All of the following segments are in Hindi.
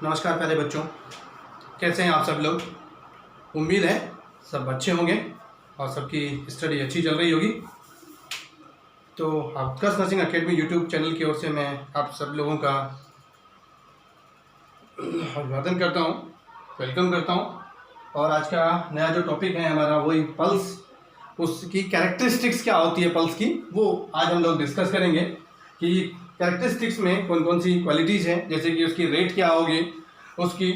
नमस्कार प्यारे बच्चों, कैसे हैं आप सब लोग। उम्मीद है सब अच्छे होंगे और सबकी स्टडी अच्छी चल रही होगी। तो उत्कर्ष नर्सिंग एकेडमी यूट्यूब चैनल की ओर से मैं आप सब लोगों का अभिवादन करता हूं, वेलकम करता हूं। और आज का नया जो टॉपिक है हमारा वही पल्स, उसकी कैरेक्टरिस्टिक्स क्या होती है पल्स की, वो आज हम लोग डिस्कस करेंगे कि कैरेक्टरिस्टिक्स में कौन कौन सी क्वालिटीज़ हैं, जैसे कि उसकी रेट क्या होगी, उसकी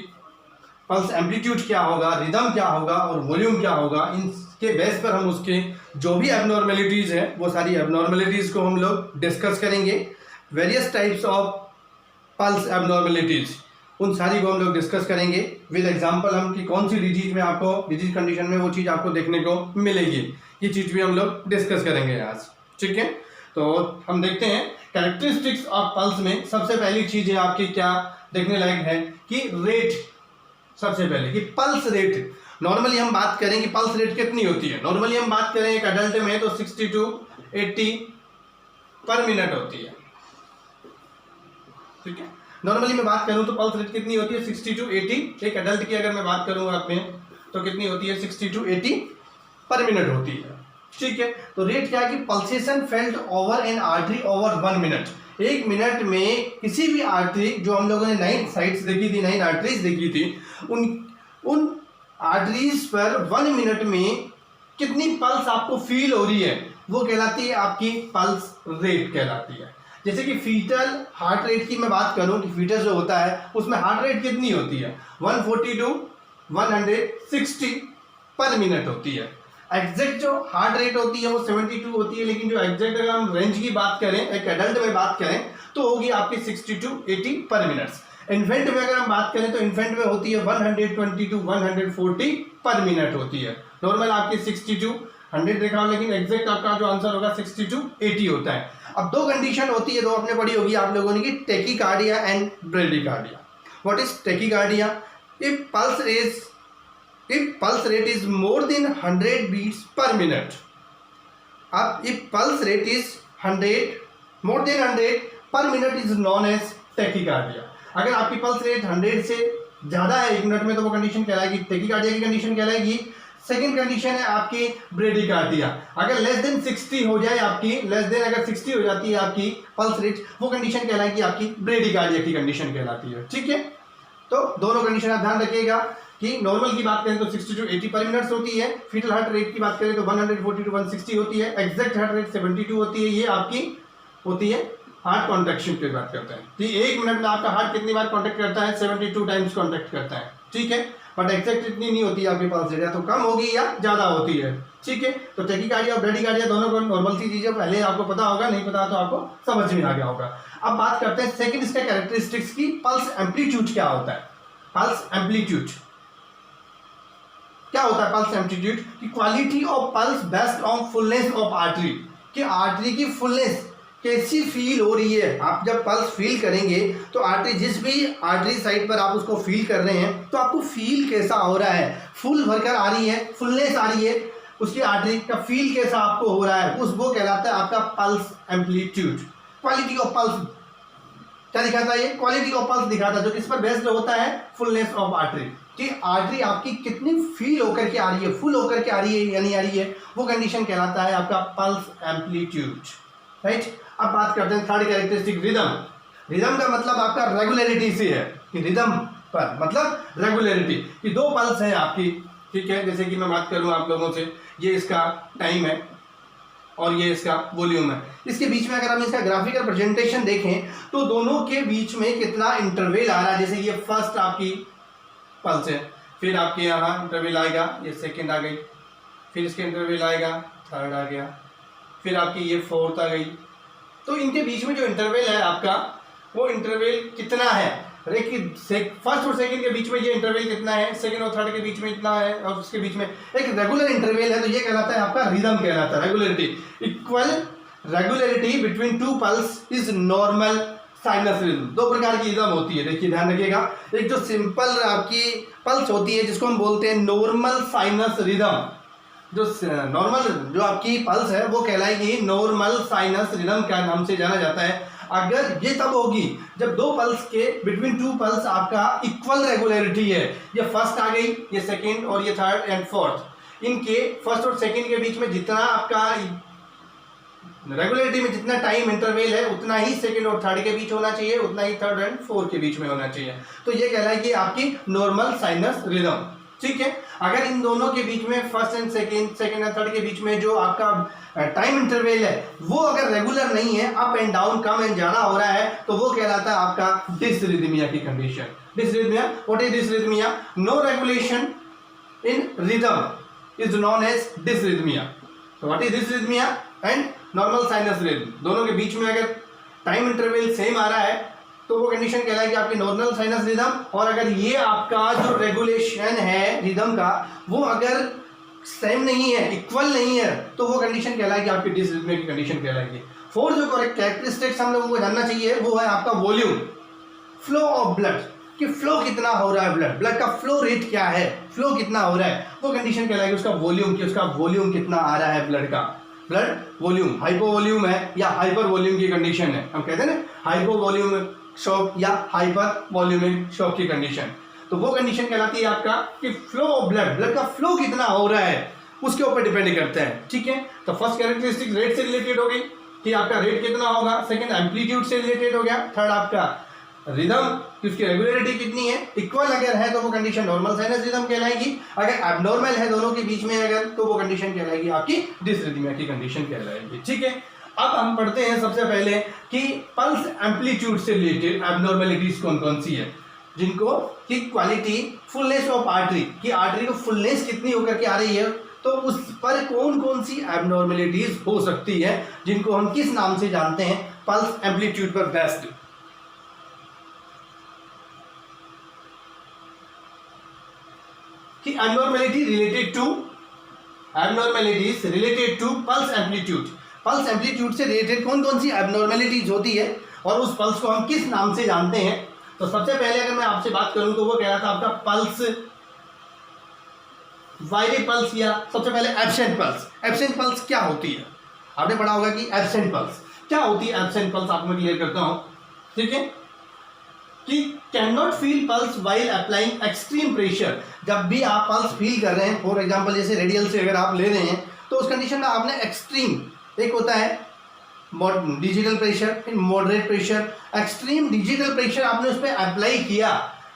पल्स एम्पलीट्यूड क्या होगा, रिदम क्या होगा और वॉल्यूम क्या होगा। इनके बेस पर हम उसके जो भी एबनॉर्मेलिटीज़ हैं वो सारी एबनॉर्मेलिटीज़ को हम लोग डिस्कस करेंगे। Various types of pulse abnormalities, उन सारी को हम लोग डिस्कस करेंगे विद एग्जांपल हम कि कौन सी डिजीज में आपको डिजीज कंडीशन में वो चीज़ आपको देखने को मिलेगी, ये चीज़ भी हम लोग डिस्कस करेंगे आज। ठीक है, तो हम देखते हैं कैरेक्टरिस्टिक्स ऑफ पल्स में सबसे पहली चीज़ है आपकी क्या देखने लायक है कि रेट। सबसे पहले कि पल्स रेट, नॉर्मली हम बात करें कि पल्स रेट कितनी होती है। नॉर्मली हम बात करें एक अडल्ट में तो 60 to 80 पर मिनट होती है। ठीक है, नॉर्मली मैं बात करूं तो पल्स रेट कितनी होती है 60 to 80। एक अडल्ट की अगर मैं बात करूं आप में तो कितनी होती है 60 to 80 पर मिनट होती है। ठीक है, तो रेट क्या है कि pulsation felt over N artery over 1 minute. एक मिनट में किसी भी आर्टरी, जो हम लोगों ने 9 साइट्स देखी थी, 9 आर्टरीज देखी थी, उन आर्टरीज पर 1 मिनट में कितनी पल्स आपको फील हो रही है वो कहलाती है आपकी पल्स रेट कहलाती है। जैसे कि फीटल हार्ट रेट की मैं बात करूं कि फीटस जो होता है उसमें हार्ट रेट कितनी होती है 140 to 160 पर मिनट होती है। एग्जैक्ट जो हार्ट रेट होती है वो 72 होती है, लेकिन जो एग्जैक्ट अगर हम रेंज की बात करें, एक एडल्ट में बात करें तो होगी आपकी 60 to 80 पर मिनट। इन्फेंट में अगर हम बात करें तो इन्फेंट में होती है 120 to 140 पर मिनट होती है। नॉर्मल आपकी 60 to 100 देखा हो, लेकिन एग्जैक्ट आपका जो आंसर होगा 60 to 80 होता है। अब दो कंडीशन होती है, दो आपने पढ़ी होगी आप लोगों ने कि tachycardia and bradycardia. What is tachycardia? If pulse rate is more than 100 beats per minute, if pulse rate is 100 more than 100 per minute is known as tachycardia। अगर आपकी पल्स रेट 100 से ज़्यादा है 1 मिनट में तो वो कंडीशन कहलाएगी टेकीकार्डिया की कंडीशन कहलाएगी। सेकेंड कंडीशन है आपकी ब्रेडिकार्डिया। अगर लेस देन 60 हो जाए आपकी, लेस देन अगर 60 हो जाती है आपकी पल्स रेट, वो कंडीशन कहलाएगी आपकी ब्रेडिकार्डिया की कंडीशन कहलाती है। ठीक है, तो दोनों कंडीशन आप ध्यान रखिएगा कि नॉर्मल की बात करें तो 60 to 80 पर मिनट होती है, फीटल हार्ट रेट की बात करें तो 140 to 160 होती है, एग्जैक्ट हार्ट रेट 72 होती है। ये आपकी होती है हार्ट कॉन्ट्रैक्शन की बात करते हैं कि 1 मिनट में आपका हार्ट कितनी बार कॉन्ट्रैक्ट करता है 72 टाइम्स कॉन्ट्रैक्ट करता है। ठीक है, बट एग्जैक्ट इतनी नहीं होती है आपकी पल्स रेट, या तो कम होगी या ज़्यादा होती है। ठीक है, तो टेकीकार्डिया और ब्रेडिकार्डिया दोनों को नॉर्मल सी चीज़ें पहले आपको पता होगा, नहीं पता तो आपको समझ में आ गया होगा। अब बात करते हैं सेकेंड इसका कैरेक्टरिस्टिक्स की, पल्स एम्पलीट्यूड क्या होता है। पल्स एम्पलीट्यूड क्या होता है? पल्स एम्पलीट्यूड की quality of pulse based on fullness of artery, कि आर्टरी की फुलनेस कैसी फील हो रही है। आप जब पल्स फील करेंगे तो आर्टरी, जिस भी आर्टरी साइड पर आप उसको फील कर रहे हैं तो आपको फील कैसा हो रहा है, फुल भरकर आ रही है, फुलनेस आ रही है, उसकी आर्टरी का फील कैसा आपको हो रहा है, वो कहलाता है आपका pulse amplitude. Quality of pulse क्या दिखाता है? ये क्वालिटी ऑफ पल्स दिखाता है, जो किस पर बेस्ड होता है फुलनेस ऑफ आर्टरी, कि आर्टरी आपकी कितनी फील होकर के आ रही है, फुल होकर के आ रही है या नहीं आ रही है, वो कंडीशन कहलाता है आपका पल्स एम्पलीट्यूड। राइट, अब बात करते हैं थर्ड कैरेक्टरिस्टिक, रिदम। रिदम का मतलब आपका रेगुलरिटी से है कि रिदम पर मतलब रेगुलरिटी कि दो पल्स हैं आपकी। ठीक है, जैसे कि मैं बात करूं आप लोगों से, ये इसका टाइम है और ये इसका वॉल्यूम है। इसके बीच में अगर हम इसका ग्राफिकल प्रेजेंटेशन देखें तो दोनों के बीच में कितना इंटरवल आ रहा है। जैसे ये फर्स्ट आपकी पल्स है, फिर आपके यहाँ इंटरवल आएगा, ये सेकंड आ गई, फिर इसके इंटरवल आएगा, थर्ड आ गया, फिर आपकी ये फोर्थ आ गई। तो इनके बीच में जो इंटरवल है आपका, वो इंटरवल कितना है, फर्स्ट और सेकंड के बीच में ये इंटरवल कितना है, सेकंड और थर्ड के बीच में इतना है, और उसके बीच में एक रेगुलर इंटरवल है, तो ये कहलाता है आपका रिदम कहलाता है। Regularity, equal regularity between two pulse is normal sinus rhythm. दो प्रकार की रिदम होती है, देखिए ध्यान रखिएगा। एक जो सिंपल आपकी पल्स होती है जिसको हम बोलते हैं नॉर्मल साइनस रिदम, जो नॉर्मल जो आपकी पल्स है वो कहलाएगी नॉर्मल साइनस रिदम का नाम से जाना जाता है। अगर ये तब होगी जब दो पल्स के बिटवीन टू पल्स आपका इक्वल रेगुलरिटी है। ये फर्स्ट आ गई, ये सेकंड और ये थर्ड एंड फोर्थ, इनके फर्स्ट और सेकंड के बीच में जितना आपका रेगुलरिटी में जितना टाइम इंटरवल है उतना ही सेकंड और थर्ड के बीच होना चाहिए, उतना ही थर्ड एंड फोर्थ के बीच में होना चाहिए। तो ये कहलाएगी आपकी नॉर्मल साइनस रिदम। ठीक है, अगर इन दोनों के बीच में first and second, second and third के बीच में जो आपका टाइम इंटरवल है वो अगर रेगुलर नहीं है, up and down come and जाना हो रहा है, तो वो कहलाता है आपका डिसरिथमिया की condition. Dysrhythmia, what is dysrhythmia? No regulation in rhythm is known as dysrhythmia. तो what is dysrhythmia and normal sinus rhythm, दोनों के बीच में अगर टाइम इंटरवल सेम आ रहा है तो वो कंडीशन कहलाएगी आपकी नॉर्मल साइनस रिदम। और अगर ये आपका जो रेगुलेशन है रिदम का वो अगर सेम नहीं है, इक्वल नहीं है, तो वो कंडीशन कहलाएगी आपकी डिसरिथमिया की कंडीशन कहलाएगी। फोर्थ जो करेक्ट कैरेक्टरिस्टिक्स हम लोगों को जानना चाहिए वो है आपका वॉल्यूम, फ्लो ऑफ ब्लड, कि फ्लो कितना हो रहा है, ब्लड का फ्लो रेट क्या है, फ्लो कितना हो रहा है, वो कंडीशन कहलाएगी उसका वॉल्यूम, कि उसका वॉल्यूम कितना आ रहा है ब्लड का। ब्लड वॉल्यूम हाइपो वॉल्यूम है या हाइपर वॉल्यूम की कंडीशन है, हम कहते हैं ना हाइपो वॉल्यूम शॉक या हाइपर वॉल्यूमिक शॉक की कंडीशन, तो वो कंडीशन कहलाती है आपका कि फ्लो ऑफ ब्लड का फ्लो कितना हो रहा है उसके ऊपर डिपेंड करता है। ठीक है, तो फर्स्ट कैरेक्टरिस्टिक रेट से रिलेटेड हो गई कि आपका रेट कितना होगा, सेकंड एम्पलीट्यूड से रिलेटेड हो गया, थर्ड आपका रिदम कि उसकी रेगुलरिटी कितनी है, इक्वल अगर है तो वो कंडीशन नॉर्मल साइनस रिदम कहलाएगी, अगर एब्नॉर्मल है दोनों के बीच में अगर तो वो कंडीशन कहलाएगी आपकी डिसरिथमिया की कंडीशन कहलाएगी। ठीक है, अब हम पढ़ते हैं सबसे पहले कि पल्स एम्पलीट्यूड से रिलेटेड एब्नॉर्मेलिटीज कौन कौन सी है, जिनको की क्वालिटी फुलनेस ऑफ आर्टरी, कि आर्टरी को फुलनेस कितनी होकर के आ रही है, तो उस पर कौन कौन सी एब्नॉर्मेलिटीज हो सकती है, जिनको हम किस नाम से जानते हैं, पल्स एम्पलीट्यूड पर बेस्ड। कि abnormalities related to pulse amplitude, pulse amplitude से रिलेटेड कौन कौन सी एब्नॉर्मेलिटीज होती है और उस पल्स को हम किस नाम से जानते हैं। तो सबसे पहले अगर मैं आपसे बात करूं तो वो कह रहा था आपका पल्स वायरे पल्स, या सबसे पहले एब्सेंट पल्स। एब्सेंट पल्स क्या होती है, आपने पढ़ा होगा कि एब्सेंट पल्स क्या होती है। एब्सेंट पल्स आपको मैं क्लियर करता हूं, ठीक है, कि can not feel pulse while applying extreme pressure. जब भी आप पल्स फील कर रहे हैं, फॉर एग्जांपल जैसे रेडियल से अगर आप ले रहे हैं तो उस कंडीशन में आपने एक्सट्रीम, एक होता है डिजिटल प्रेशर, फिर moderate pressure, extreme digital pressure आपने उस पर अप्लाई किया,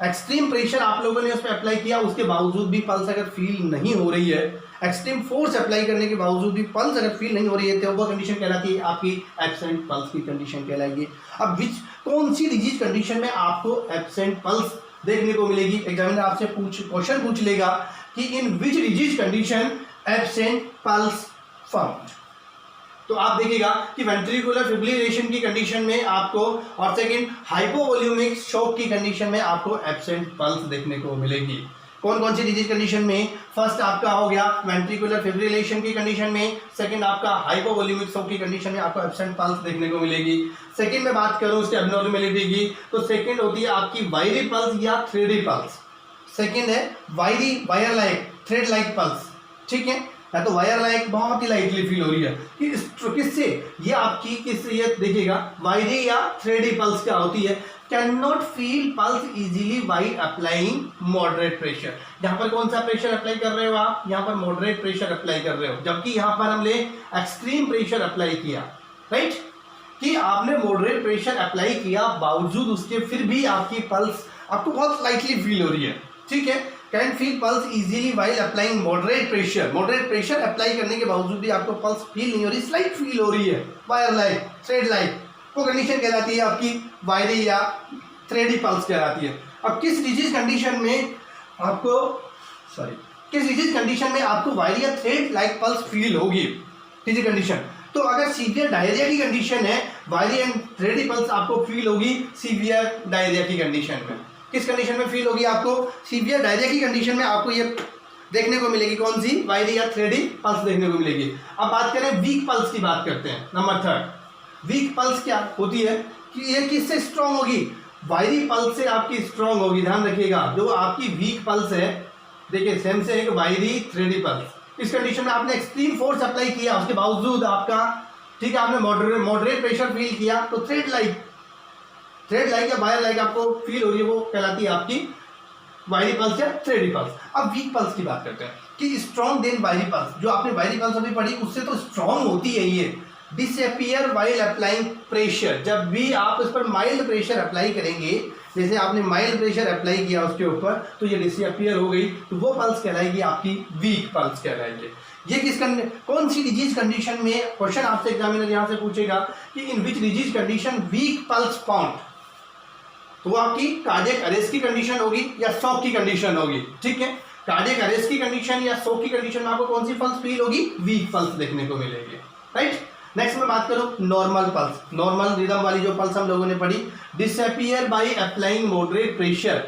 एक्सट्रीम प्रेशर आप लोगों ने उस पर अप्लाई किया, उसके बावजूद भी पल्स अगर फील नहीं हो रही है, एक्सट्रीम फोर्स अप्लाई करने के बावजूद भी पल्स अगर फील नहीं हो रही है, तो वो कंडीशन कहलाती है आपकी एब्सेंट पल्स की कंडीशन कहलाएगी। अब कौन सी डिजीज कंडीशन में आपको एब्सेंट पल्स देखने को मिलेगी, एग्जामिनर आपसे क्वेश्चन पूछ लेगा कि in which disease condition absent pulse found. तो आप देखिएगा कि वेंट्रिकुलर फिब्रिलेशन की कंडीशन में आपको, और सेकंड हाइपोवॉल्यूमिक शॉक की कंडीशन में आपको एब्सेंट पल्स देखने को मिलेगी। कौन कौन सी डिजीज कंडीशन में, फर्स्ट आपका हो गया वेंट्रिकुलर फिब्रिलेशन की कंडीशन में, सेकंड आपका हाइपोवॉल्यूमिक शॉक की कंडीशन में आपको एब्सेंट पल्स देखने को मिलेगी। सेकंड में बात करूं उसकी एब्नॉर्मलिटी की, तो सेकंड होती है आपकी वायरी पल्स या थ्रेडी पल्स। सेकंड है wire like thread like pulse, ठीक है, या तो वायर लाइक बहुत ही लाइटली फील हो रही है, कि किससे, ये आपकी किससे, ये देखिएगा वायरी या थ्रेडी पल्स क्या होती है, can not feel pulse easily while applying moderate pressure. यहाँ पर कौन सा प्रेशर अप्लाई कर रहे हो आप, यहाँ पर मॉडरेट प्रेशर अप्लाई कर रहे हो, जबकि यहाँ पर हमने एक्सट्रीम प्रेशर अप्लाई किया, राइट, कि आपने मॉडरेट प्रेशर अप्लाई किया, बावजूद उसके फिर भी आपकी पल्स आपको बहुत लाइटली फील हो रही है, ठीक है, can feel pulse easily while applying moderate pressure. Moderate pressure apply करने के बावजूद भी आपको पल्स फील नहीं हो रही, स्लाइट फील हो रही है, वायर लाइक थ्रेड लाइक, वो कंडीशन कहलाती है आपकी वायरी या थ्रेडी पल्स कहलाती है। अब किस डिजीज कंडीशन में आपको वायरी या थ्रेड लाइक पल्स फील होगी, डिजीज कंडीशन, तो अगर सीवियर डायरिया की कंडीशन है, वायरी एंड थ्रेडी पल्स आपको फील होगी सीवियर डायरिया की कंडीशन में। किस कंडीशन में फील होगी आपको, सीवियर डायरिया की कंडीशन में आपको ये देखने को मिलेगी, कौन सी, वायरी या थ्रेडी पल्स देखने को मिलेगी। अब बात करें वीक पल्स की, बात करते हैं नंबर थर्ड। वीक पल्स क्या होती है कि ये किससे स्ट्रांग होगी, वायरी पल्स से आपकी स्ट्रांग होगी। ध्यान रखिएगा, जो आपकी वीक पल्स है, देखिए सेम से एक वायरी थ्रेडी पल्स, इस कंडीशन में आपने एक्सट्रीम फोर्स अप्लाई किया, उसके बावजूद आपका, ठीक है, आपने मॉडरेट प्रेशर फील किया, तो थ्रेड लाइक थ्रेड लाइक या वायर लाइक आपको फील हो रही है वो कहलाती है आपकी वायरी पल्स या थ्रेडी पल्स। अब वीक पल्स की बात करते हैं कि स्ट्रॉन्ग देन वायरी पल्स, जो आपने वायरी पल्स अभी पढ़ी उससे तो स्ट्रॉन्ग होती है ये। डिसअपियर वाइल अप्लाइंग प्रेशर, जब भी आप इस पर माइल्ड प्रेशर अप्लाई करेंगे, जैसे आपने माइल्ड प्रेशर अप्लाई किया उसके ऊपर तो ये डिसअपियर हो गई, तो वो पल्स कहलाएगी आपकी वीक पल्स कहलाएगी। ये कौन सी डिजीज कंडीशन में, क्वेश्चन आपसे एग्जामिनर यहाँ से पूछेगा कि in which disease condition weak pulse found, तो वो आपकी कार्डियक अरेस्ट की कंडीशन होगी या शॉक की कंडीशन होगी। ठीक है, कार्डियक अरेस्ट की कंडीशन या शॉक की कंडीशन में आपको कौन सी पल्स फील होगी, वीक पल्स देखने को मिलेगी। राइट, नेक्स्ट मैं बात करूं नॉर्मल पल्स, नॉर्मल रिदम वाली जो पल्स हम लोगों ने पढ़ी, disappear by applying moderate pressure.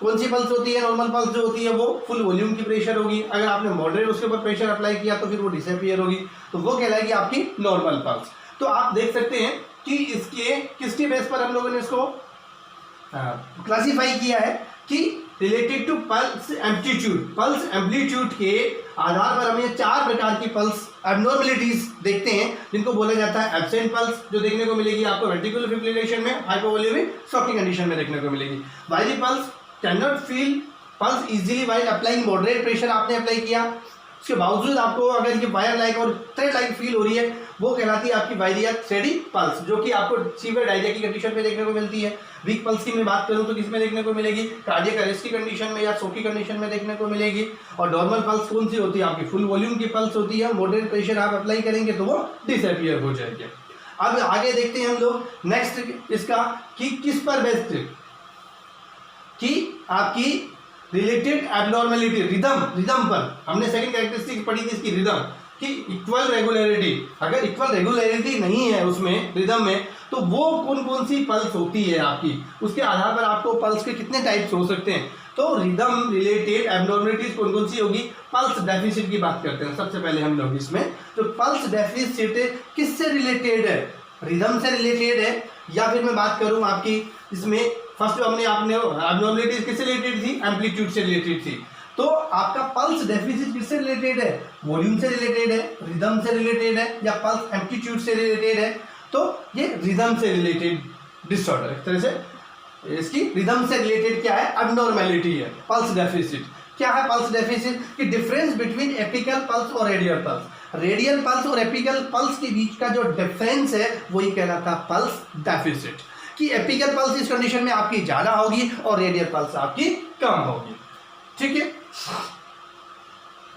कौन सी पल्स होती है, नॉर्मल पल्स जो होती है वो फुल वॉल्यूम की प्रेशर होगी, अगर आपने मॉडरेट उसके ऊपर प्रेशर अप्लाई किया तो फिर वो डिसअपियर होगी, तो वो कहलाएगी आपकी नॉर्मल पल्स। तो आप देख सकते हैं कि इसके किसके बेस पर हम लोगों ने इसको क्लासिफाई किया है कि related to pulse amplitude, pulse amplitude के आधार पर हम ये 4 प्रकार की पल्स एबनॉर्मलिटीज देखते हैं, जिनको बोला जाता है एब्सेंट पल्स, जो देखने को मिलेगी आपको वेंट्रिकुलर फिब्रिलेशन में, हाइपोवोल्यूमिक शॉक की कंडीशन में देखने को मिलेगी। वायरी pulse can not feel pulse easily while applying moderate pressure, आपने अप्लाई किया उसके बावजूद आपको अगर ये वायर लाइक और थ्रेड लाइक फील हो रही है, वो कहलाती है आपकी वायरी या थ्रेडी पल्स, जो कि आपको सीवियर डायरिया की कंडीशन में देखने को मिलती है। वीक पल्स की मैं बात करूं तो किसमें देखने को मिलेगी, कार्डियक अरेस्ट की कंडीशन में या शॉक की कंडीशन में देखने को मिलेगी। और नॉर्मल पल्स कौन सी होती है, आपकी फुल वॉल्यूम की पल्स होती है, मॉडरेट प्रेशर आप अप्लाई करेंगे तो वो डिसअपियर हो जाएगी। अब आगे देखते हैं हम लोग नेक्स्ट इसका कि किस पर बेस्ड, कि आपकी रिलेटेड एबनॉर्मेलिटी रिदम पर हमने सेकंड कैरेक्टरिस्टिक पढ़ी थी इसकी रिदम कि इक्वल रेगुलरिटी, अगर इक्वल रेगुलरिटी नहीं है उसमें रिदम में तो वो कौन कौन सी पल्स होती है आपकी, उसके आधार पर आपको पल्स के कितने टाइप्स हो सकते हैं। तो रिदम रिलेटेड एबनॉर्मेलिटीज कौन कौन सी होगी, पल्स डेफिसिट की बात करते हैं सबसे पहले हम लोग इसमें। तो पल्स डेफिसिट किससे रिलेटेड है, रिदम से रिलेटेड है, या फिर मैं बात करूं आपकी इसमें फर्स्ट जो हमने आपने एबनॉर्मलिटीज किससे रिलेटेड थी, एम्पलीट्यूड से रिलेटेड थी। तो आपका पल्स डेफिसिट किससे रिलेटेड है, वॉल्यूम से रिलेटेड है, रिदम से रिलेटेड है, या पल्स एम्पलीट्यूड से रिलेटेड है, तो ये रिदम से रिलेटेड डिसऑर्डर, एक तरह से इसकी रिदम से रिलेटेड क्या है, एबनॉर्मैलिटी है पल्स डेफिसिट। क्या है पल्स डेफिसिट, कि डिफरेंस बिटवीन एपिकल पल्स और रेडियल पल्स, रेडियल पल्स और एपिकल पल्स के बीच का जो डिफरेंस है वही कहलाता है पल्स डेफिसिट, कि एपिकल पल्स इस कंडीशन में आपकी ज्यादा होगी और रेडियल पल्स आपकी कम होगी। ठीक है,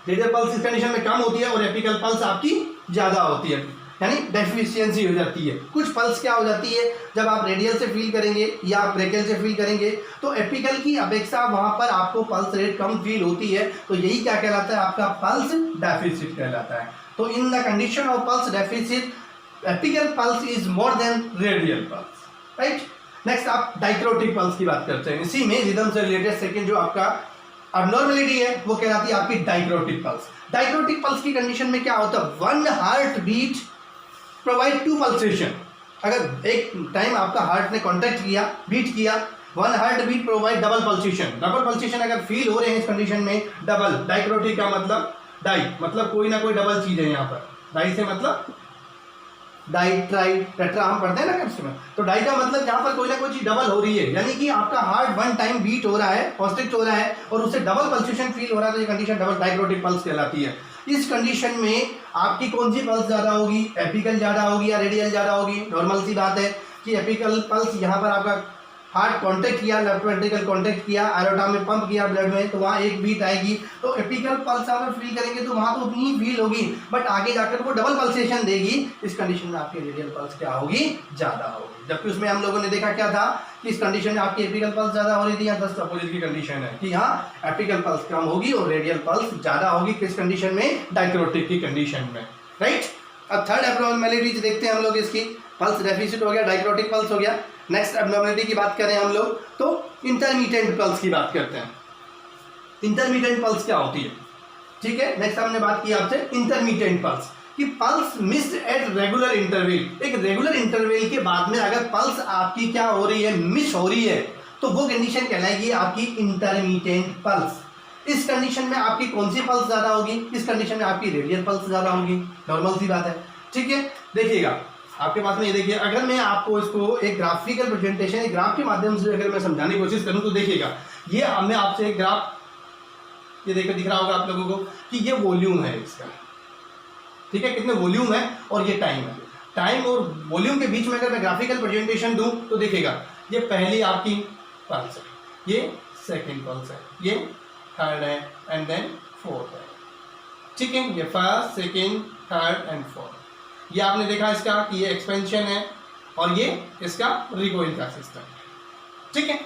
रेडियल पल्स इस कंडीशन में कम होती है और एपिकल पल्स आपकी ज्यादा होती है, यानी डेफिशिएंसी हो जाती है। कुछ पल्स क्या हो जाती है, जब आप रेडियल से फील करेंगे या आप ब्रेकियल से फील करेंगे तो एपिकल की अपेक्षा वहां पर आपको पल्स रेट कम फील होती है, तो यही क्या कहलाता है, आपका पल्स डेफिसिट कहलाता है। तो in the condition of pulse deficit apical pulse is more than radial pulse. Right, next आप डाइक्रोटिक पल्स की बात करते हैं, इसी में रिदम से रिलेटेड सेकंड जो आपका अबनॉर्मलिटी है वो कहलाती है आपकी डाइक्रोटिक पल्स। डाइक्रोटिक पल्स की कंडीशन में क्या होता है, one heart beat provide to pulsation, अगर एक टाइम आपका हार्ट ने कॉन्ट्रैक्ट किया, बीट किया, one heart beat provide double pulsation, double pulsation अगर फील हो रहे हैं इस कंडीशन में, डबल, डाइक्रोटिक का मतलब डाई, मतलब कोई ना कोई डबल चीज है यहाँ पर, डाई से मतलब डाई ट्राई टेट्रा हम पढ़ते हैं ना केमिस्ट्री में, तो डाई का मतलब यहाँ पर कोई ना कोई चीज डबल हो रही है, यानी कि आपका हार्ट वन टाइम बीट हो रहा है, कॉन्स्ट्रिक्ट हो रहा है और उससे डबल पल्सेशन फील हो रहा है, तो ये कंडीशन डबल डाइक्रोटिक पल्स कहलाती है। इस कंडीशन में आपकी कौन सी पल्स ज्यादा होगी, एपिकल ज्यादा होगी या रेडियल ज्यादा होगी। नॉर्मल सी बात है कि एपिकल पल्स यहाँ पर आपका हार्ट कांटेक्ट किया, लेफ्ट वेंट्रिकल कांटेक्ट किया, एरोटा में पंप किया ब्लड में, तो वहाँ एक बीट आएगी, तो एपिकल पल्स अगर फील करेंगे तो वहाँ तो उतनी ही फील होगी, बट आगे जाकर वो डबल पल्सेशन देगी। इस कंडीशन में आपकी रेडियल पल्स क्या होगी, ज्यादा होगी। जबकि उसमें हम लोगों ने देखा क्या था कि इस कंडीशन में आपकी एपिकल पल्स ज्यादा हो रही थी, यहाँ 10 अपोजिट की कंडीशन है कि यहाँ एपिकल पल्स कम होगी और रेडियल पल्स ज्यादा होगी, किस कंडीशन में, डाइक्रोटिक की कंडीशन में। राइट, अब थर्ड एब्नॉर्मैलिटी देखते हैं हम लोग, इसकी पल्स डेफिसिट हो गया, डाइक्रोटिक पल्स हो गया। नेक्स्ट एब्नॉर्मैलिटी की बात करें हम लोग तो इंटरमीडिएट पल्स की बात करते हैं। इंटरमीडिएट पल्स क्या होती है, ठीक है, नेक्स्ट हमने बात की आपसे इंटरमीडिएट पल्स कि pulse missed at regular interval, एक रेगुलर इंटरवल के बाद में अगर पल्स आपकी क्या हो रही है, मिस हो रही है, तो वो कंडीशन कहलाएगी आपकी इंटरमीडिएट पल्स। इस कंडीशन में आपकी कौन सी पल्स ज्यादा होगी, इस कंडीशन में आपकी रेडियल पल्स ज्यादा होगी, नॉर्मल सी बात है। ठीक है, देखिएगा आपके पास में ये देखिए, अगर मैं आपको इसको एक ग्राफिकल प्रेजेंटेशन, एक ग्राफ के माध्यम से अगर मैं समझाने की कोशिश करूं तो देखिएगा, ये मैं आपसे एक ग्राफ ये देखकर दिख रहा होगा आप लोगों को कि ये वॉल्यूम है इसका, ठीक है, कितने वॉल्यूम है और ये टाइम है। टाइम और वॉल्यूम के बीच में अगर मैं ग्राफिकल प्रेजेंटेशन दूं तो देखिएगा, ये पहली आपकी पल्स है, ये सेकंड पल्स है, ये थर्ड है एंड देन फोर्थ है, ठीक है, ये first second third and fourth. ये आपने देखा इसका कि ये एक्सपेंशन है और ये इसका रिकॉइल का सिस्टम है, ठीक है।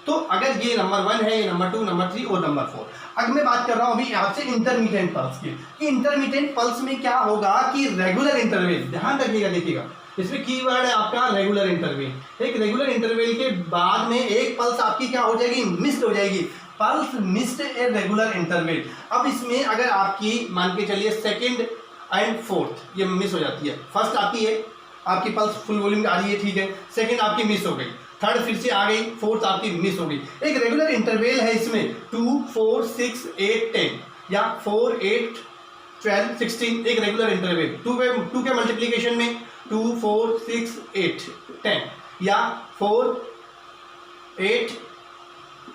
तो अगर ये नंबर 1 है, ये नंबर 2, नंबर 3 और नंबर 4। अगर मैं बात कर रहा हूं अभी आपसे इंटरमीडिएट पल्स की, कि इंटरमीडिएट पल्स में क्या होगा कि रेगुलर इंटरवल, ध्यान रखिएगा, देखिएगा इसमें कीवर्ड है आपका रेगुलर इंटरवल। एक रेगुलर इंटरवल के बाद में एक पल्स आपकी क्या हो जाएगी, मिस्ड हो जाएगी, pulse missed a regular interval. अब इसमें अगर आपकी मान के चलिए सेकंड एंड फोर्थ ये मिस हो जाती है, फर्स्ट आती है आपकी पल्स फुल वॉल्यूम आ रही है, ठीक है, सेकंड आपकी मिस हो गई, थर्ड फिर से आ गई, फोर्थ आपकी मिस हो गई। एक रेगुलर इंटरवल है इसमें 2, 4, 6, 8, 10 या 4, 8, 12, 16 एक रेगुलर इंटरवल। 2 के मल्टीप्लीकेशन में 2, 4, 6, 8, 10 या 4, 8,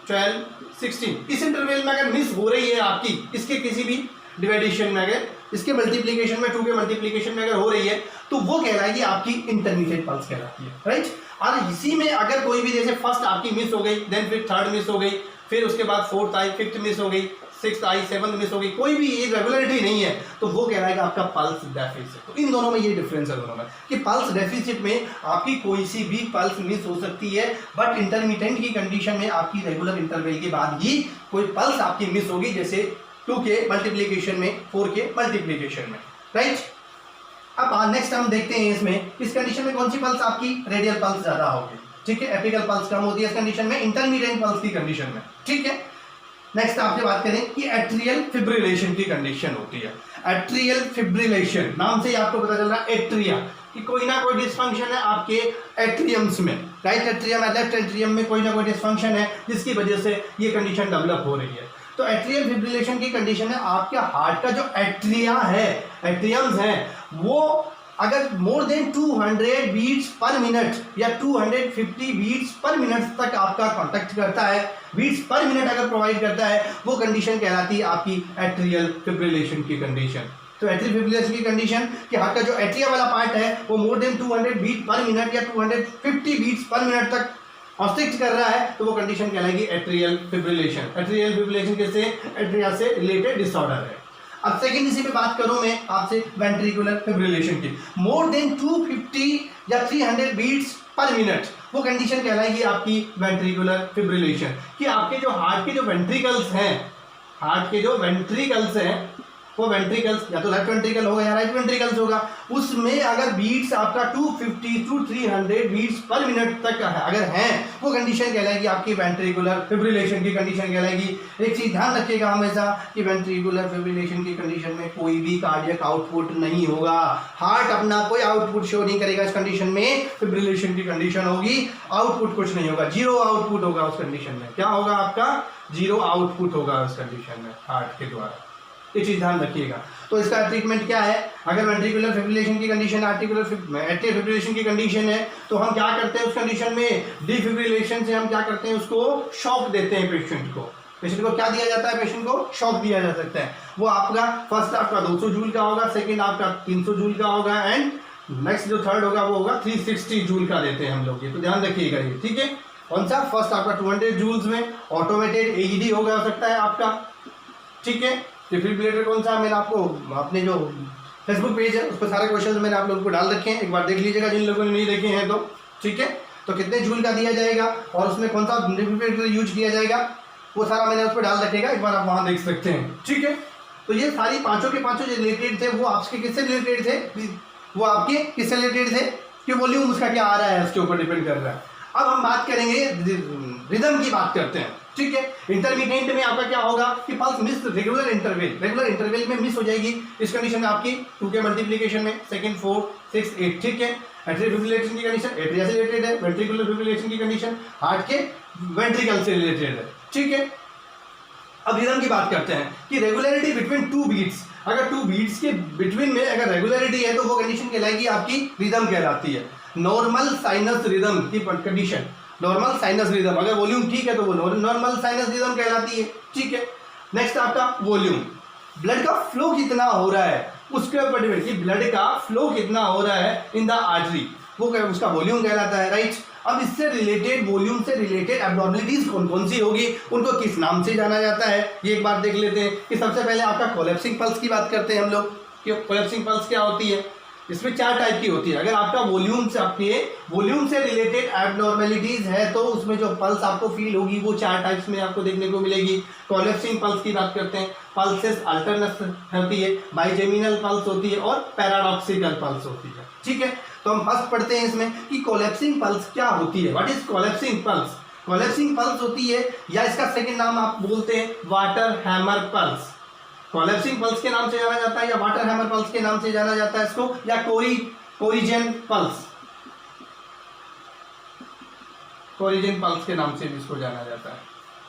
12, 16 इस इंटरवल में अगर मिस हो रही है आपकी, इसके किसी भी डिवाइडेशन में अगर इसके मल्टीप्लीकेशन में 2 के मल्टीप्लीकेशन में अगर हो रही है तो वो कहलाएगी आपकी इंटरमीडिएट पल्स कहलाती है, राइट। और इसी में अगर कोई भी जैसे फर्स्ट आपकी मिस हो गई, देन फिर थर्ड मिस हो गई, फिर उसके बाद फोर्थ आई, फिफ्थ मिस हो गई, सिक्स्थ आई, सेवंथ मिस हो गई, कोई भी ये रेगुलरिटी नहीं है तो वो कहलाएगा आपका पल्स डेफिसिट। तो इन दोनों में ये डिफरेंस है दोनों में कि पल्स डेफिसिट में आपकी कोई सी भी पल्स मिस हो सकती है, बट इंटरमिटेंट की कंडीशन में आपकी रेगुलर इंटरवल के बाद ही कोई पल्स आपकी मिस होगी, जैसे 2 के मल्टीप्लीकेशन में, 4 के मल्टीप्लीकेशन में, राइट। अब नेक्स्ट हम देखते हैं इसमें इस कंडीशन में कौन सी पल्स आपकी रेडियल पल्स ज्यादा होगी, ठीक है, एपिकल पल्स कम होती है इस कंडीशन में, इंटरमीडिएट पल्स की कंडीशन में, ठीक है। नेक्स्ट आपसे बात करें कि एट्रियल फिब्रिलेशन की कंडीशन होती है। एट्रियल फिब्रिलेशन नाम से ही आपको पता चल रहा है एट्रिया कि कोई ना कोई डिस्फंक्शन है आपके एट्रियम्स में, राइट एट्रियम या लेफ्ट एट्रियम में कोई ना कोई डिस्फंक्शन है जिसकी वजह से ये कंडीशन डेवलप हो रही है। तो एट्रियल फिब्रिलेशन की कंडीशन है आपके हार्ट का जो एट्रिया है, एट्रियम्स है, वो अगर more than 200 beats per minute या 250 बीट्स पर मिनट तक आपका कांटेक्ट करता है, बीट्स पर मिनट अगर प्रोवाइड करता है, वो कंडीशन कहलाती है आपकी एट्रियल फिब्रिलेशन की कंडीशन। तो एट्रियल फिब्रिलेशन की कंडीशन कि हार्ट का जो एट्रिया वाला पार्ट है वो more than 200 beat per minute या 250 बीट्स पर मिनट तक ऑस्ट्रिक्ट कर रहा है, तो वो कंडीशन कहलाएगी एट्रियल फिब्रिलेशन। एट्रियल फिब्रिलेशन कैसे, एट्रिया से रिलेटेड डिसऑर्डर है। अब सेकंड इसी पे बात करूं मैं आपसे वेंट्रिकुलर फिब्रिलेशन की, मोर देन 250 या 300 बीट्स पर मिनट, वो कंडीशन कहलाएगी आपकी वेंट्रिकुलर फिब्रिलेशन कि आपके जो हार्ट के जो वेंट्रिकल्स हैं, हार्ट के जो वेंट्रिकल्स हैं, वो वेंट्रिकल्स या तो लेफ्ट वेंट्रिकल होगा या राइट वेंट्रिकल्स होगा, उसमें अगर बीट्स आपका 250 to 300 बीट्स पर मिनट तक अगर हैं, वो कंडीशन कहलाएगी आपकी वेंट्रिकुलर फिब्रिलेशन की कंडीशन कहलाएगी। एक चीज ध्यान रखिएगा हमेशा कि वेंट्रिकुलर फिब्रिलेशन की कंडीशन में कोई भी कार्डियक आउटपुट नहीं होगा, हार्ट अपना कोई आउटपुट शो नहीं करेगा। इस कंडीशन में फिब्रिलेशन की कंडीशन होगी, आउटपुट कुछ नहीं होगा, जीरो आउटपुट होगा उस कंडीशन में। क्या होगा आपका, जीरो आउटपुट होगा उस कंडीशन में हार्ट के द्वारा, ये चीज ध्यान रखिएगा। तो इसका ट्रीटमेंट क्या है, अगर वेंट्रिकुलर फिब्रिलेशन की कंडीशन, एट्रियल फिब्रिलेशन की कंडीशन है, तो हम क्या करते हैं उस कंडीशन में, डिफिब्रिलेशन से हम क्या करते हैं, उसको शॉक देते हैं पेशेंट को। पेशेंट को क्या दिया जाता है, पेशेंट को शॉक दिया जा सकता है। वो आपका फर्स्ट आपका 200 जूल का होगा, सेकेंड आपका 300 जूल का होगा, एंड नेक्स्ट जो थर्ड होगा वो होगा 360 जूल का देते हैं हम लोग, ये तो ध्यान रखिएगा ये, ठीक है। कौन सा, फर्स्ट आपका 200 जूल्स में ऑटोमेटेड एईडी होगा सकता है आपका, ठीक है। डिफिब्रिलेटर कौन सा, मैंने आपको अपने जो फेसबुक पेज है उस पर सारे क्वेश्चंस मैंने आप लोगों को डाल रखे हैं, एक बार देख लीजिएगा जिन लोगों ने नहीं देखे हैं तो, ठीक है। तो कितने जूल का दिया जाएगा और उसमें कौन सा डिफिब्रिलेटर यूज किया जाएगा, वो सारा मैंने उस पर डाल रखेगा, एक बार आप वहाँ देख सकते हैं, ठीक है। तो ये सारी पांचों के पांचों जो रिलेटेड थे वो आपके किससे रिलेटेड थे, वो आपके किससे रिलेटेड थे कि वॉल्यूम उसका क्या आ रहा है उसके ऊपर डिपेंड कर रहा है। अब हम बात करेंगे रिदम की, बात करते हैं, ठीक है। इंटरमीडिएट में आपका क्या होगा कि पल्स मिस रेगुलर इंटरवल में मिस हो जाएगी। इस कंडीशन में आपकी 2 के मल्टीप्लिकेशन में, सेकंड 4, 6, 8, ठीक है। एट्रियल फिब्रिलेशन की कंडीशन एट्रिया से रिलेटेड है, वेंट्रिकुलर फिब्रिलेशन की कंडीशन हार्ट के वेंट्रिकल से रिलेटेड है, ठीक है। अब रिदम की बात करते हैं कि रेगुलरिटी बिटवीन 2 बीट्स, अगर टू बीट्स के बिटवीन में अगर रेगुलरिटी है तो वो कंडीशन कहलाएगी आपकी रिदम कहलाती है। नॉर्मल साइनस रिदम की कंडीशन, नॉर्मल साइनस रिदम, अगर वॉल्यूम ठीक है तो वो नॉर्मल साइनस रिदम कहलाती है। ठीक है, नेक्स्ट आपका वॉल्यूम, ब्लड का फ्लो कितना हो रहा है उसके ऊपर डिपेंड, कि ब्लड का फ्लो कितना हो रहा है इन द आर्टरी, वो उसका वॉल्यूम कहलाता है, राइट। अब इससे रिलेटेड, वॉल्यूम से रिलेटेड एब्नॉर्मलिटीज कौन कौन सी होगी, उनको किस नाम से जाना जाता है, ये एक बार देख लेते हैं। कि सबसे पहले आपका कोलैप्सिंग पल्स की बात करते हैं हम लोग, कि कोलैप्सिंग पल्स क्या होती है। इसमें 4 टाइप की होती है। अगर आपका वॉल्यूम से, आपके वॉल्यूम से रिलेटेड एब्नॉर्मलिटीज है तो उसमें जो पल्स आपको फील होगी वो 4 टाइप्स में आपको देखने को मिलेगी। कोलैप्सिंग पल्स की बात करते हैं, पल्सेस अल्टरनेट होती है, बाइजेमिनल पल्स होती है और पैराडॉक्सिकल पल्स होती है। ठीक है, तो हम फर्स्ट पढ़ते हैं इसमें कि कोलैप्सिंग पल्स क्या होती है। What is collapsing pulse? Collapsing pulse होती है, या इसका सेकंड नाम आप बोलते हैं water hammer pulse. Collapsing pulse के नाम से जाना जाता है, या वाटर हैमर पल्स के नाम से जाना जाता है इसको, या कोरिजन पल्स, कोरिजन पल्स के नाम से भी इसको जाना जाता है।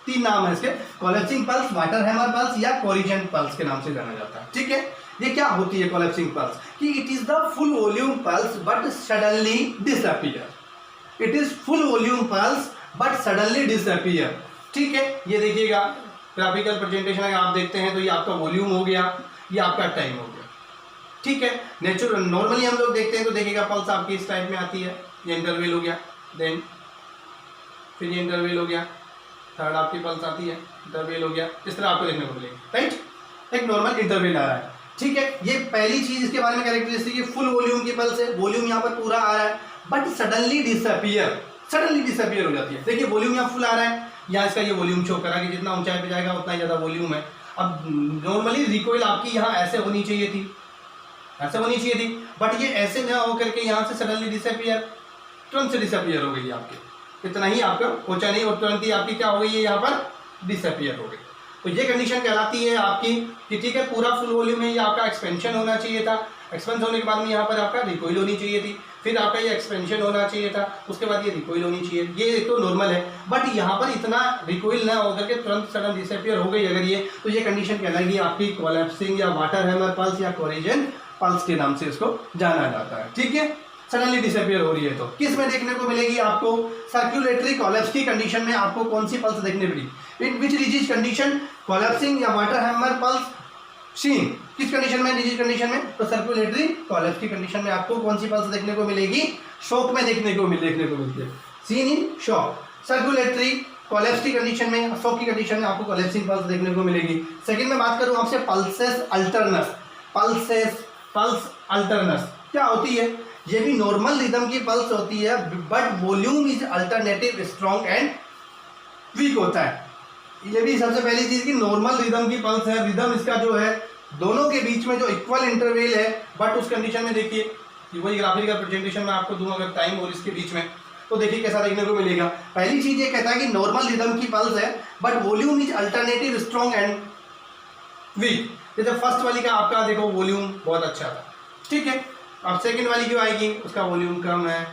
3 नाम है इसके, collapsing pulse, water hammer pulse या कोरिजन पल्स के नाम से जाना जाता है। ठीक है, ये क्या होती है कोलैप्सिंग पल्स? कि it is the full volume pulse but suddenly disappear. It is full volume pulse but suddenly disappear. ठीक है, ये देखिएगा ग्राफिकल प्रेजेंटेशन अगर आप देखते हैं तो ये आपका वॉल्यूम हो गया, ये आपका टाइम हो गया। ठीक है, नेचुरल नॉर्मली हम लोग देखते हैं तो देखिएगा पल्स आपकी इस टाइप में आती है, ये इंटरवल हो गया, देन फिर ये इंटरवल हो गया, थर्ड आपकी पल्स आती है, इंटरवल हो गया, इस तरह आपको देखने को मिलेगी, राइट। एक नॉर्मल इंटरवल आ रहा है। ठीक है, ये पहली चीज इसके बारे में कैरेक्टरिस्टिक है, फुल वॉल्यूम की पल्स है, वॉल्यूम यहाँ पर पूरा आ रहा है but suddenly disappear, suddenly disappear हो जाती है। देखिए वॉल्यूम यहाँ फुल आ रहा है, यहाँ इसका ये वॉल्यूम शो करा कि जितना ऊंचाई पे जाएगा उतना ही ज़्यादा वॉल्यूम है। अब नॉर्मली रिकॉइल आपकी यहाँ ऐसे होनी चाहिए थी, ऐसे होनी चाहिए थी, बट ये ऐसे ना होकर के यहाँ से सडनली डिसअपीयर, तुरंत से डिसअपीयर हो गई आपके, इतना ही आपका पहुँचा नहीं और तुरंत ही आपकी क्या हो गई है, यहाँ पर डिसअपीयर हो गई। तो ये कंडीशन कहलाती है आपकी कि ठीक है पूरा फुल वॉल्यूम में ये आपका एक्सपेंशन होना चाहिए था, एक्सपेंस होने के बाद में यहाँ पर आपका रिकॉइल होनी चाहिए थी, फिर आपका ये एक्सपेंशन होना चाहिए था, उसके बाद ये रिकॉइल होनी चाहिए। ये तो नॉर्मल है, बट यहाँ पर इतना रिकॉइल ना होकर के तुरंत सडन डिसअपीयर हो गई अगर ये, तो ये कंडीशन कहलाएगी आपकी कोलैप्सिंग या वाटर हैमर पल्स या कोरिजन पल्स के नाम से इसको जाना जाता है। ठीक है, सडनली डिसअपीयर हो रही है तो किस में देखने को मिलेगी आपको? सर्कुलेटरी कोलैप्स की कंडीशन में आपको कौन सी पल्स देखने मिली? इन विच डिजीज कंडीशन कोलैप्सिंग या वाटर हैमर पल्स सीन? किस कंडीशन में? डिजीज कंडीशन में। तो सर्कुलेटरी कोलैप्स की कंडीशन में आपको कौन सी पल्स देखने को मिलेगी? शॉक में देखने को मिलती है, seen in shock. Circulatory collapse की कंडीशन में, शॉक की कंडीशन में आपको कोलैप्सिंग पल्स देखने को मिलेगी। सेकंड में बात करूं आपसे पल्सेस अल्टरनस, पल्स अल्टरनस क्या होती है? ये भी नॉर्मल रिदम की पल्स होती है but volume is alternative strong and weak होता है। ये भी सबसे पहली चीज की नॉर्मल रिदम की पल्स है, रिदम इसका जो है दोनों के बीच में जो इक्वल इंटरवल है, बट उस कंडीशन में देखिए वही ग्राफिकल प्रेजेंटेशन में आपको दूंगा अगर टाइम और इसके बीच में, तो देखिए कैसा देखने को मिलेगा। पहली चीज ये कहता है कि नॉर्मल रिदम की पल्स है but volume is alternative strong and weak. जैसे फर्स्ट वाली का आपका देखो वॉल्यूम बहुत अच्छा था, ठीक है। अब सेकंड वाली जो आएगी उसका वॉल्यूम कम है,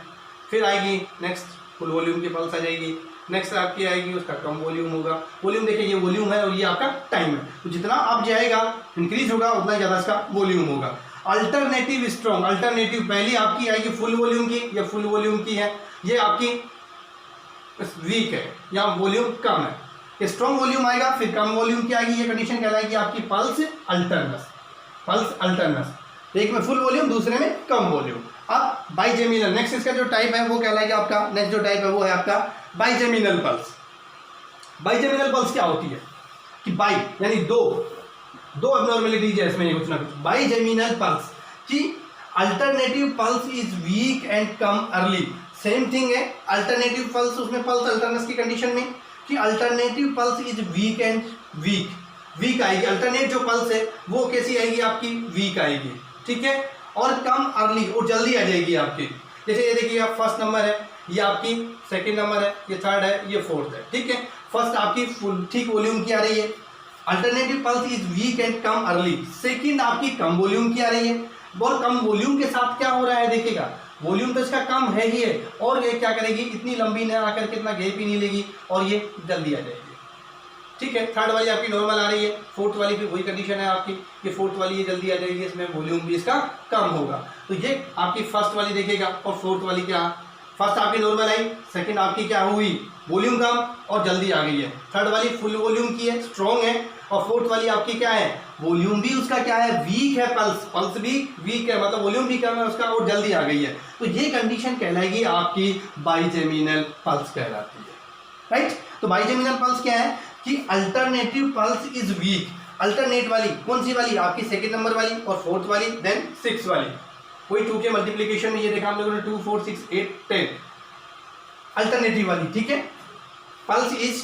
फिर आएगी नेक्स्ट फुल वॉल्यूम की पल्स आ जाएगी, नेक्स्ट आपकी आएगी उसका कम वॉल्यूम होगा। वॉल्यूम देखिए ये वॉल्यूम है और ये आपका टाइम है, तो जितना आप जाएगा इंक्रीज होगा उतना ज़्यादा इसका वॉल्यूम होगा। अल्टरनेटिव स्ट्रॉन्ग, अल्टरनेटिव पहली आपकी आएगी फुल वॉल्यूम की, ये फुल वॉल्यूम की है, ये आपकी वीक है या वॉल्यूम कम है। ये स्ट्रॉन्ग वॉल्यूम आएगा फिर कम वॉल्यूम की आएगी, ये कंडीशन कहलाएगी आपकी पल्स अल्टरनस, पल्स अल्टरनस। एक में फुल वॉल्यूम दूसरे में कम वॉल्यूम। अब बाइजेमिनल नेक्स्ट इसका जो टाइप है वो कहलाएगा आपका, नेक्स्ट जो टाइप है वो है आपका बाइजेमिनल पल्स। बाइजेमिनल पल्स क्या होती है कि बाई यानी दो एब्नॉर्मलिटीज है इसमें, ये कुछ ना कुछ। बाइजेमिनल पल्स कि alternative pulse is weak and come early, same thing है। अल्टरनेटिव पल्स उसमें पल्स अल्टरनेस की कंडीशन में कि alternative pulse is weak and weak आएगी। अल्टरनेट जो पल्स है वो कैसी आएगी आपकी? वीक आएगी, ठीक है। और कम अर्ली और जल्दी आ जाएगी आपकी। जैसे ये देखिए फर्स्ट नंबर है, ये आपकी सेकंड नंबर है, ये थर्ड है, ये फोर्थ है, ठीक है। फर्स्ट आपकी फुल ठीक वॉल्यूम की आ रही है, alternative pulse is weak and come early. Second आपकी कम वॉल्यूम की आ रही है, और कम वॉल्यूम के साथ क्या हो रहा है देखिएगा, वॉल्यूम तो इसका कम है ही है और ये क्या करेगी, इतनी लंबी ना आकर के इतना गैप ही नहीं लेगी और ये जल्दी आ जाएगी, ठीक ठीक है, थर्ड वाली आपकी नॉर्मल आ रही है, फोर्थ वाली भी वही कंडीशन है आपकी कि फोर्थ वाली ये जल्दी आ जाएगी, इसमें वॉल्यूम भी इसका कम होगा। तो ये आपकी फर्स्ट वाली देखेगा और फोर्थ वाली क्या, फर्स्ट आपकी नॉर्मल आई, सेकंड आपकी क्या हुई, वॉल्यूम कम और जल्दी आ गई है, थर्ड वाली फुल वॉल्यूम की है, स्ट्रॉन्ग है, और फोर्थ वाली आपकी क्या है, वॉल्यूम भी उसका क्या है, वीक है, पल्स भी वीक है, मतलब वॉल्यूम भी कम है उसका और जल्दी आ गई है। तो ये कंडीशन कहलाएगी आपकी बाइजेमिनल पल्स कहलाती है, राइट। तो बाइजेमिनल पल्स क्या है कि alternative pulse is week. Alternate वाली कौन सी वाली, आपकी सेकंड नंबर वाली और फोर्थ वाली, देन 6 वाली, कोई 2 के मल्टीप्लीकेशन में ये देखा हम लोगों ने 2 4 6 8 10, अल्टरनेटिव वाली, ठीक है। Pulse is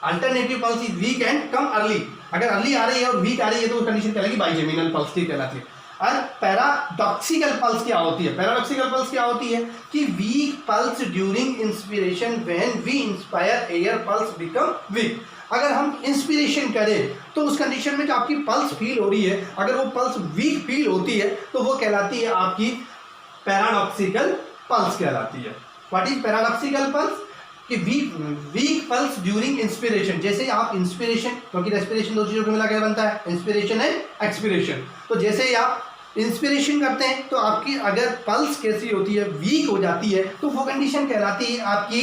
alternative pulse is weak and come early, अगर अर्ली आ रही है और वीक आ रही है तो कंडीशन कहलाएगी बाइजेमिनल पल्स की कहलाती है। और पैराडॉक्सिकल पल्स क्या होती है, पैराडॉक्सिकल पल्स क्या होती है कि weak pulse during inspiration when we inspire air pulse become weak. अगर हम इंस्पिरेशन करें तो उस कंडीशन में जो आपकी पल्स फील हो रही है, अगर वो पल्स वीक फील होती है तो वो कहलाती है आपकी पैराडॉक्सिकल पल्स कहलाती है। व्हाट इज पैराडॉक्सिकल पल्स कि वीक पल्स ड्यूरिंग इंस्पिरेशन, जैसे आप इंस्पिरेशन, क्योंकि रेस्पिरेशन दो चीजों को मिला के बनता है, इंस्पिरेशन एंड एक्सपिरेशन, तो जैसे ही आप इंस्पिरेशन करते हैं तो आपकी अगर पल्स कैसी होती है, वीक हो जाती है, तो वो कंडीशन कहलाती है आपकी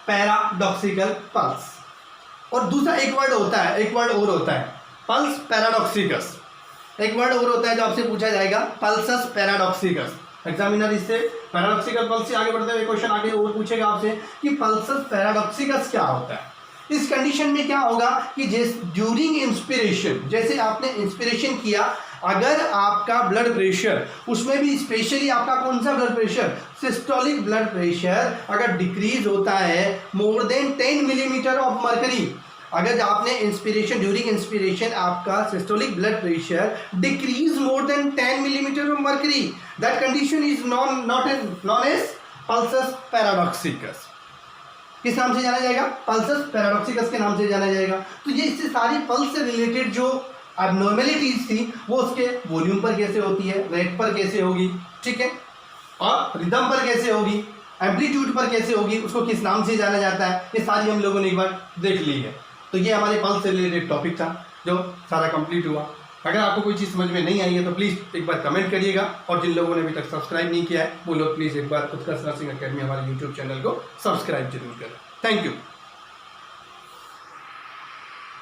पैराडॉक्सिकल पल्स। और दूसरा एक वर्ड होता है, एक वर्ड और होता है, पल्स पैराडॉक्सिकस, एक वर्ड और होता है जो आपसे पूछा जाएगा, पल्सस पैराडॉक्सिकस। एग्जामिनर इससे पैराडॉक्सिकल पल्स से आगे बढ़ते हुए क्वेश्चन आगे और पूछेगा आपसे कि पल्सस पैराडॉक्सिकस क्या होता है। इस कंडीशन में क्या होगा कि ड्यूरिंग इंस्पिरेशन, जैसे आपने इंस्पिरेशन किया, अगर आपका ब्लड प्रेशर, उसमें भी स्पेशली आपका कौन सा blood pressure, systolic blood pressure अगर डिक्रीज होता है more than 10 millimetre of mercury, अगर आपने इंस्पिरेशन, ड्यूरिंग इंस्पिरेशन आपका systolic blood pressure decrease more than 10 millimetre of mercury, that condition is known as pulsus paradoxus. किस नाम से जाना जाएगा, पल्सस पैराडॉक्सिकस के नाम से जाना जाएगा। तो ये इससे सारी पल्स से रिलेटेड जो एबनॉर्मेलिटीज थी वो उसके वॉल्यूम पर कैसे होती है, रेट पर कैसे होगी, ठीक है, और रिदम पर कैसे होगी, एम्पलीट्यूड पर कैसे होगी, उसको किस नाम से जाना जाता है, ये सारी हम लोगों ने एक बार देख ली है। तो ये हमारे पल्स से रिलेटेड टॉपिक था जो सारा कंप्लीट हुआ। अगर आपको कोई चीज़ समझ में नहीं आई है तो प्लीज़ एक बार कमेंट करिएगा, और जिन लोगों ने अभी तक सब्सक्राइब नहीं किया है वो लोग प्लीज़ एक बार उत्कर्ष नर्सिंग अकेडमी हमारे यूट्यूब चैनल को सब्सक्राइब जरूर करें। Thank you.